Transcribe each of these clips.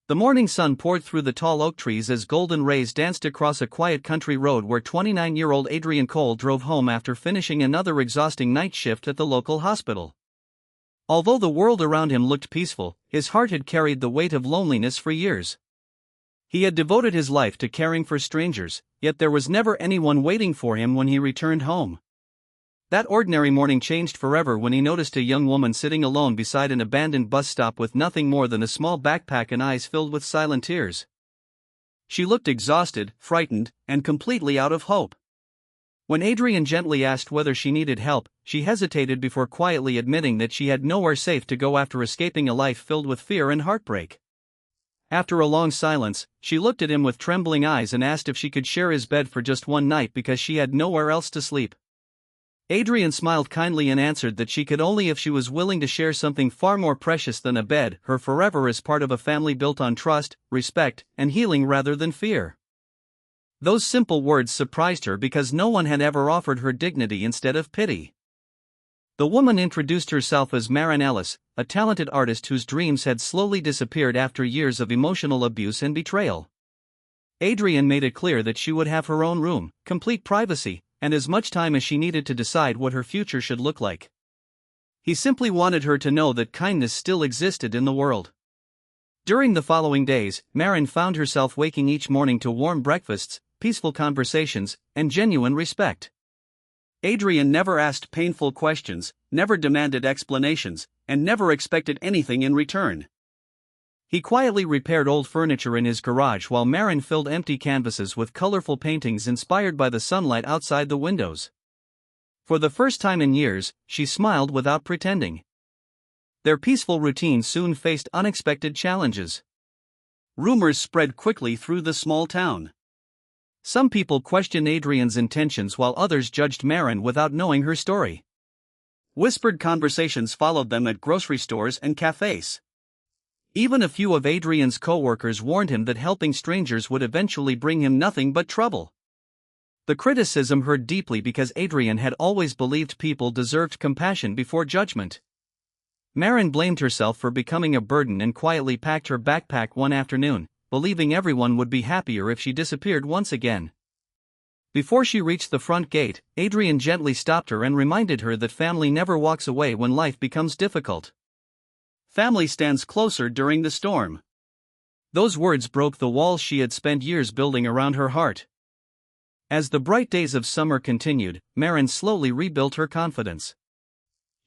The morning sun poured through the tall oak trees as golden rays danced across a quiet country road where 29-year-old Adrian Cole drove home after finishing another exhausting night shift at the local hospital. Although the world around him looked peaceful, his heart had carried the weight of loneliness for years. He had devoted his life to caring for strangers, yet there was never anyone waiting for him when he returned home. That ordinary morning changed forever when he noticed a young woman sitting alone beside an abandoned bus stop with nothing more than a small backpack and eyes filled with silent tears. She looked exhausted, frightened, and completely out of hope. When Adrian gently asked whether she needed help, she hesitated before quietly admitting that she had nowhere safe to go after escaping a life filled with fear and heartbreak. After a long silence, she looked at him with trembling eyes and asked if she could share his bed for just one night because she had nowhere else to sleep. Adrian smiled kindly and answered that she could only if she was willing to share something far more precious than a bed, her forever as part of a family built on trust, respect, and healing rather than fear. Those simple words surprised her because no one had ever offered her dignity instead of pity. The woman introduced herself as Maren Ellis, a talented artist whose dreams had slowly disappeared after years of emotional abuse and betrayal. Adrian made it clear that she would have her own room, complete privacy, and as much time as she needed to decide what her future should look like. He simply wanted her to know that kindness still existed in the world. During the following days, Maren found herself waking each morning to warm breakfasts, peaceful conversations, and genuine respect. Adrian never asked painful questions, never demanded explanations, and never expected anything in return. He quietly repaired old furniture in his garage while Maren filled empty canvases with colorful paintings inspired by the sunlight outside the windows. For the first time in years, she smiled without pretending. Their peaceful routine soon faced unexpected challenges. Rumors spread quickly through the small town. Some people questioned Adrian's intentions while others judged Maren without knowing her story. Whispered conversations followed them at grocery stores and cafes. Even a few of Adrian's co-workers warned him that helping strangers would eventually bring him nothing but trouble. The criticism hurt deeply because Adrian had always believed people deserved compassion before judgment. Maren blamed herself for becoming a burden and quietly packed her backpack one afternoon, believing everyone would be happier if she disappeared once again. Before she reached the front gate, Adrian gently stopped her and reminded her that family never walks away when life becomes difficult. Family stands closer during the storm. Those words broke the walls she had spent years building around her heart. As the bright days of summer continued, Maren slowly rebuilt her confidence.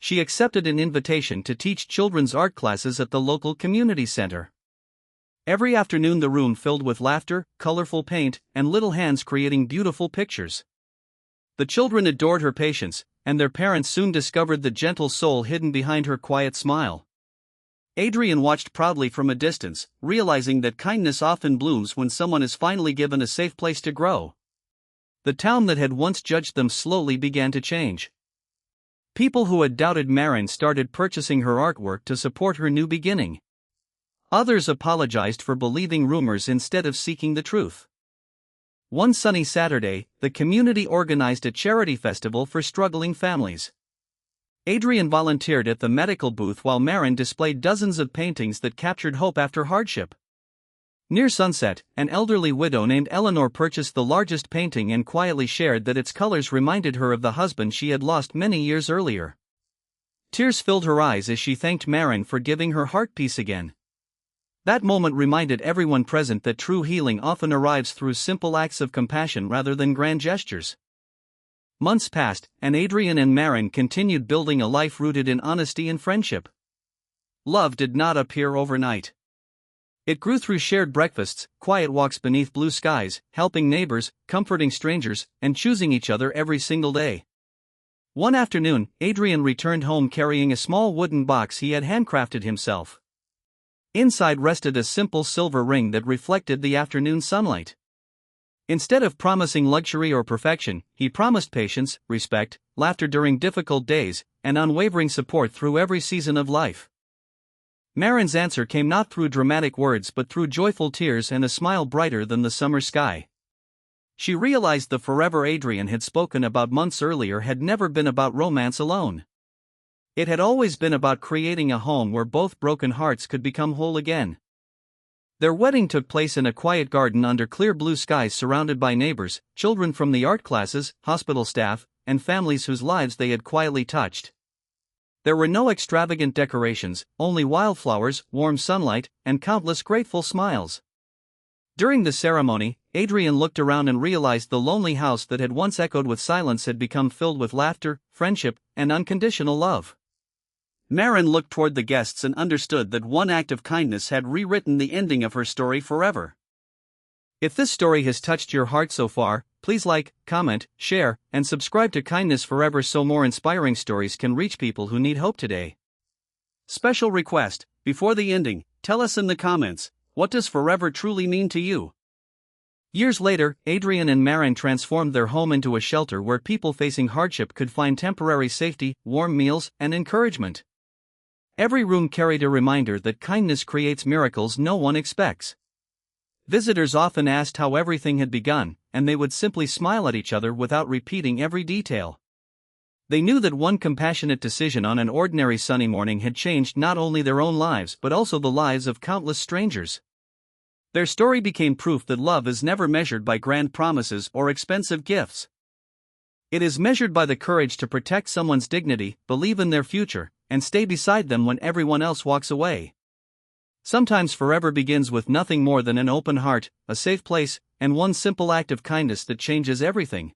She accepted an invitation to teach children's art classes at the local community center. Every afternoon the room filled with laughter, colorful paint, and little hands creating beautiful pictures. The children adored her patience, and their parents soon discovered the gentle soul hidden behind her quiet smile. Adrian watched proudly from a distance, realizing that kindness often blooms when someone is finally given a safe place to grow. The town that had once judged them slowly began to change. People who had doubted Maren started purchasing her artwork to support her new beginning. Others apologized for believing rumors instead of seeking the truth. One sunny Saturday, the community organized a charity festival for struggling families. Adrian volunteered at the medical booth while Maren displayed dozens of paintings that captured hope after hardship. Near sunset, an elderly widow named Eleanor purchased the largest painting and quietly shared that its colors reminded her of the husband she had lost many years earlier. Tears filled her eyes as she thanked Maren for giving her heart peace again. That moment reminded everyone present that true healing often arrives through simple acts of compassion rather than grand gestures. Months passed, and Adrian and Maren continued building a life rooted in honesty and friendship. Love did not appear overnight. It grew through shared breakfasts, quiet walks beneath blue skies, helping neighbors, comforting strangers, and choosing each other every single day. One afternoon, Adrian returned home carrying a small wooden box he had handcrafted himself. Inside rested a simple silver ring that reflected the afternoon sunlight. Instead of promising luxury or perfection, he promised patience, respect, laughter during difficult days, and unwavering support through every season of life. Maren's answer came not through dramatic words but through joyful tears and a smile brighter than the summer sky. She realized the forever Adrian had spoken about months earlier had never been about romance alone. It had always been about creating a home where both broken hearts could become whole again. Their wedding took place in a quiet garden under clear blue skies, surrounded by neighbors, children from the art classes, hospital staff, and families whose lives they had quietly touched. There were no extravagant decorations, only wildflowers, warm sunlight, and countless grateful smiles. During the ceremony, Adrian looked around and realized the lonely house that had once echoed with silence had become filled with laughter, friendship, and unconditional love. Marin looked toward the guests and understood that one act of kindness had rewritten the ending of her story forever. If this story has touched your heart so far, please like, comment, share, and subscribe to Kindness Forever so more inspiring stories can reach people who need hope today. Special request: before the ending, tell us in the comments, what does forever truly mean to you? Years later, Adrian and Marin transformed their home into a shelter where people facing hardship could find temporary safety, warm meals, and encouragement. Every room carried a reminder that kindness creates miracles no one expects. Visitors often asked how everything had begun, and they would simply smile at each other without repeating every detail. They knew that one compassionate decision on an ordinary sunny morning had changed not only their own lives but also the lives of countless strangers. Their story became proof that love is never measured by grand promises or expensive gifts. It is measured by the courage to protect someone's dignity, believe in their future, and stay beside them when everyone else walks away. Sometimes forever begins with nothing more than an open heart, a safe place, and one simple act of kindness that changes everything.